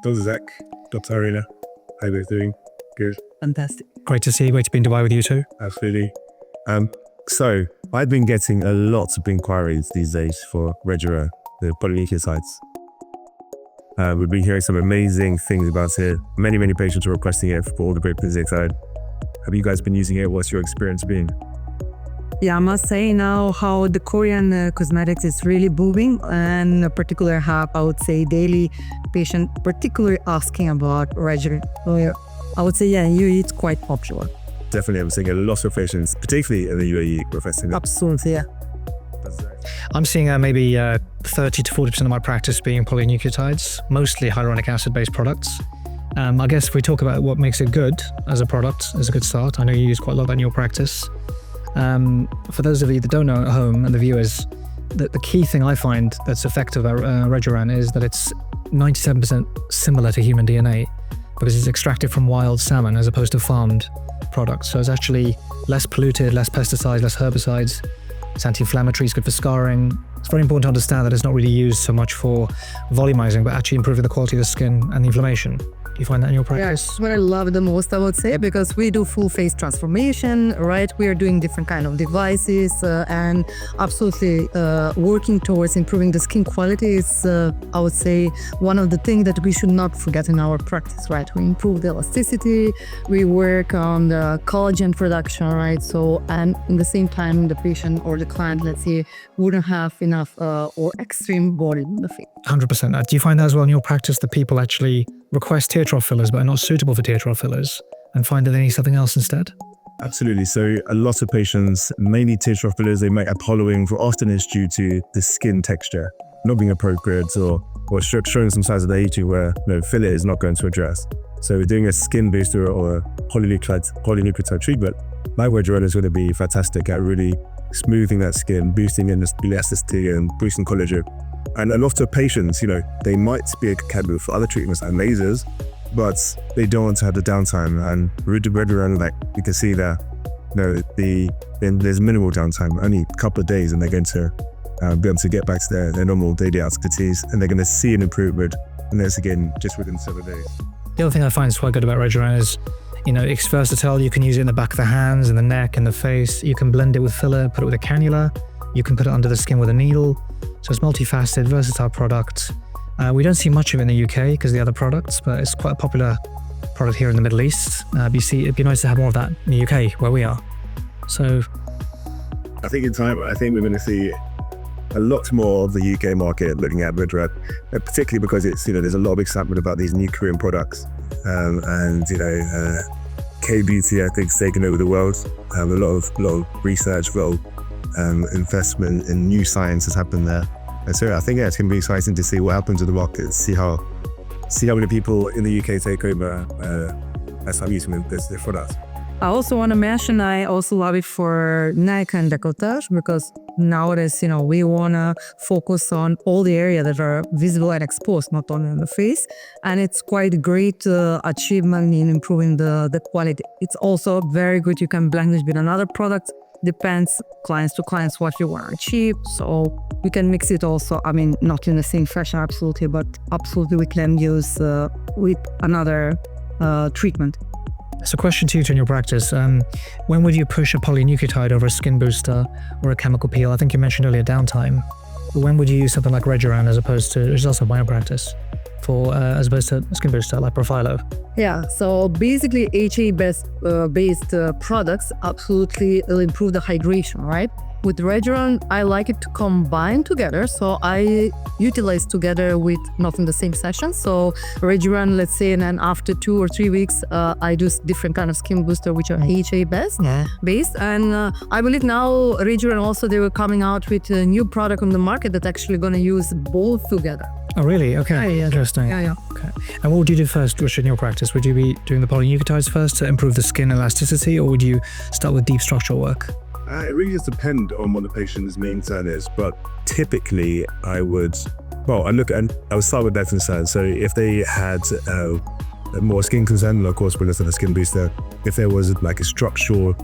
Dr. Zack, Dr. Irena, how are you both doing? Good. Fantastic. Great to see you. Great to be in Dubai with you too. Absolutely. So I've been getting a lot of inquiries these days for Rejuran, the polynucleotides. We've been hearing some amazing things about it. Many patients are requesting it for all the great physics side. Have you guys been using it? What's your experience been? Yeah, I must say now how the Korean cosmetics is really booming, and in particular have, I would say, daily patient particularly asking about Rejuran. So yeah, I would say, yeah, in UAE it's quite popular. Definitely, I'm seeing a lot of patients, particularly in the UAE, requesting it. Absolutely, yeah. I'm seeing maybe 30 to 40% of my practice being polynucleotides, mostly hyaluronic acid-based products. I guess if we talk about what makes it good as a product, as a good start, I know you use quite a lot of that in your practice. For those of you that don't know at home and the viewers, the key thing I find that's effective about Rejuran is that it's 97% similar to human DNA because it's extracted from wild salmon as opposed to farmed products. So it's actually less polluted, less pesticides, less herbicides. It's anti-inflammatory, it's good for scarring. It's very important to understand that it's not really used so much for volumizing, but actually improving the quality of the skin and the inflammation. Do you find that in your practice? Yes, what I love the most, I would say, because we do full face transformation, right? We are doing different kind of devices and absolutely working towards improving the skin quality is, I would say, one of the things that we should not forget in our practice, right? We improve the elasticity, we work on the collagen production, right? So, and in the same time, the patient or the client, let's say, wouldn't have enough or extreme volume in the face. 100%. Do you find that as well in your practice that people actually request tear trough fillers but are not suitable for tear trough fillers and find that they need something else instead? Absolutely. So a lot of patients may need tear trough fillers. They might have hollowing, for often it's due to the skin texture not being appropriate or showing some signs of the aging where filler is not going to address. So we're doing a skin booster or a polynucleotide treatment. My Rejuran is going to be fantastic at really smoothing that skin, boosting in the elasticity and boosting collagen. And a lot of patients, they might be a candidate for other treatments like lasers, but they don't want to have the downtime. And Rejuran, like you can see there, there's minimal downtime, only a couple of days, and they're going to be able to get back to their normal daily activities, and they're going to see an improvement. And that's again just within 7 days. The other thing I find is quite good about Rejuran is, it's versatile. You can use it in the back of the hands, in the neck, in the face. You can blend it with filler, put it with a cannula. You can put it under the skin with a needle. So it's multifaceted, versatile product. We don't see much of it in the UK because of the other products, but it's quite a popular product here in the Middle East. It'd be nice to have more of that in the UK where we are. So I think in time, we're going to see a lot more of the UK market looking at Rejuran, particularly because it's, there's a lot of excitement about these new Korean products. K-beauty, I think, is taking over the world. A lot of research, a lot of investment in new science has happened there. And so I think it's going to be exciting to see what happens with the market, see how many people in the UK take over as start using this product. I also want to mention, I also love it for neck and décolletage because nowadays, we want to focus on all the areas that are visible and exposed, not only on the face. And it's quite a great achievement in improving the quality. It's also very good. You can blend it with another product. Depends clients to clients what you want to achieve. So we can mix it also, not in the same fashion, absolutely, but absolutely we can use with another treatment. So question to you in your practice, when would you push a polynucleotide over a skin booster or a chemical peel? I think you mentioned earlier downtime. When would you use something like Rejuran as opposed to, which is also my own practice, as opposed to a skin booster like Profilo? Yeah, so basically HA-based products absolutely will improve the hydration, right? With Rejuran, I like it to combine together, so I utilize together with not in the same session. So Rejuran, let's say, and then after 2 or 3 weeks, I do different kind of skin booster which are HA based. And I believe now Rejuran also, they were coming out with a new product on the market that actually going to use both together. Oh really? Okay, interesting. Yeah. Okay. And what would you do first, Richard, in your practice? Would you be doing the polynucleotides first to improve the skin elasticity, or would you start with deep structural work? It really does depend on what the patient's main concern is, but typically I would start with that concern. So if they had a more skin concern, of course, we're looking at a skin booster. If there was like a structural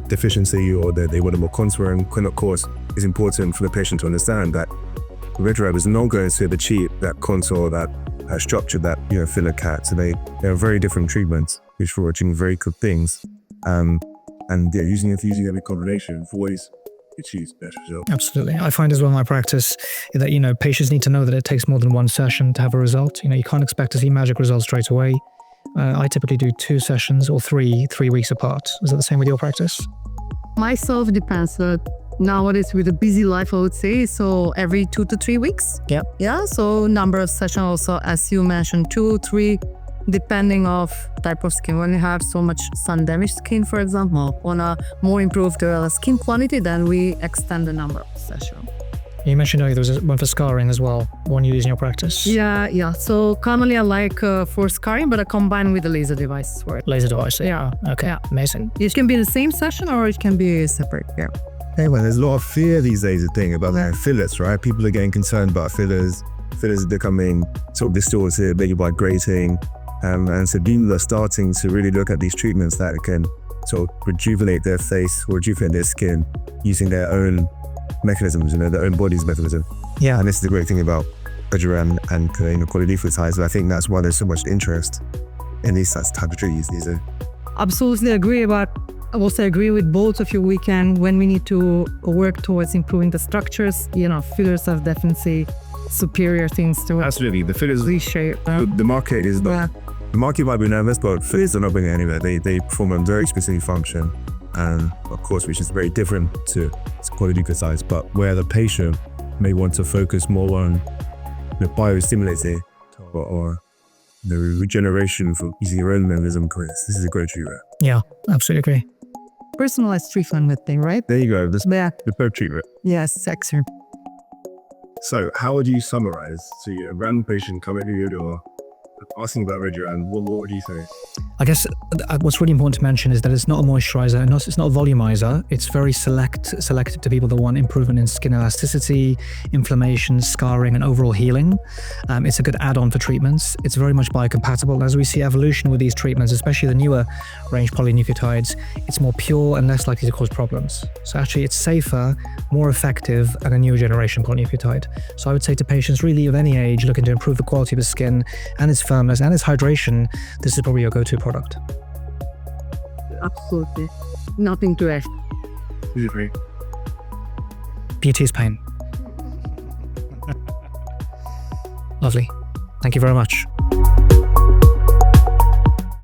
deficiency or that they wanted more contouring, of course, it's important for the patient to understand that Rejuran is not going to achieve that contour, that structure that filler cat. So they are very different treatments, which are achieving very good things. Using every combination for ways achieves better results. Absolutely. I find as well in my practice that, patients need to know that it takes more than one session to have a result. You can't expect to see magic results straight away. I typically do 2 sessions or 3 weeks apart. Is that the same with your practice? Myself depends. Nowadays with a busy life, I would say, so every 2 to 3 weeks. Yeah. So number of sessions also, as you mentioned, 2, 3, depending of type of skin. When you have so much sun damaged skin, for example, on a more improved skin quality, then we extend the number of sessions. You mentioned earlier there was one for scarring as well, one you use in your practice. Yeah. So commonly I like for scarring, but I combine with the laser device for it. Laser device. Yeah. Okay. Yeah. Amazing. It can be the same session or it can be separate. Yeah. Hey man, there's a lot of fear these days about fillers, right? People are getting concerned about fillers. Fillers are becoming sort of distorted, maybe by grating. And so people are starting to really look at these treatments that can sort of rejuvenate their face or rejuvenate their skin using their own mechanisms, their own body's mechanism. Yeah. And this is the great thing about Rejuran and polynucleotides. I think that's why there's so much interest in these type of treatments these days. Absolutely agree, but I also agree with both of you. When we need to work towards improving the structures, fillers are definitely superior things to Absolutely. The fillers, reshape. the market is not, the market might be nervous, but fillers are not going anywhere. They perform a very specific function, and of course, which is very different to polynucleotides, but where the patient may want to focus more on the biostimulating or the regeneration for using your own mechanism. This is a great treatment. Yeah, absolutely agree. Personalized treatment with thing, right? There you go. The perfect treatment. Yes, excellent. So how would you summarize? So a random patient coming to your door asking about Rejuran, what would you say? I guess what's really important to mention is that it's not a moisturizer, and it's not a volumizer. It's very selected to people that want improvement in skin elasticity, inflammation, scarring, and overall healing. It's a good add-on for treatments. It's very much biocompatible. As we see evolution with these treatments, especially the newer range polynucleotides, it's more pure and less likely to cause problems. So actually it's safer, more effective, and a newer generation polynucleotide. So I would say to patients really of any age looking to improve the quality of the skin and its firmness and its hydration, this is probably your go-to product. Absolutely. Nothing to add. Beauty is pain. Lovely. Thank you very much.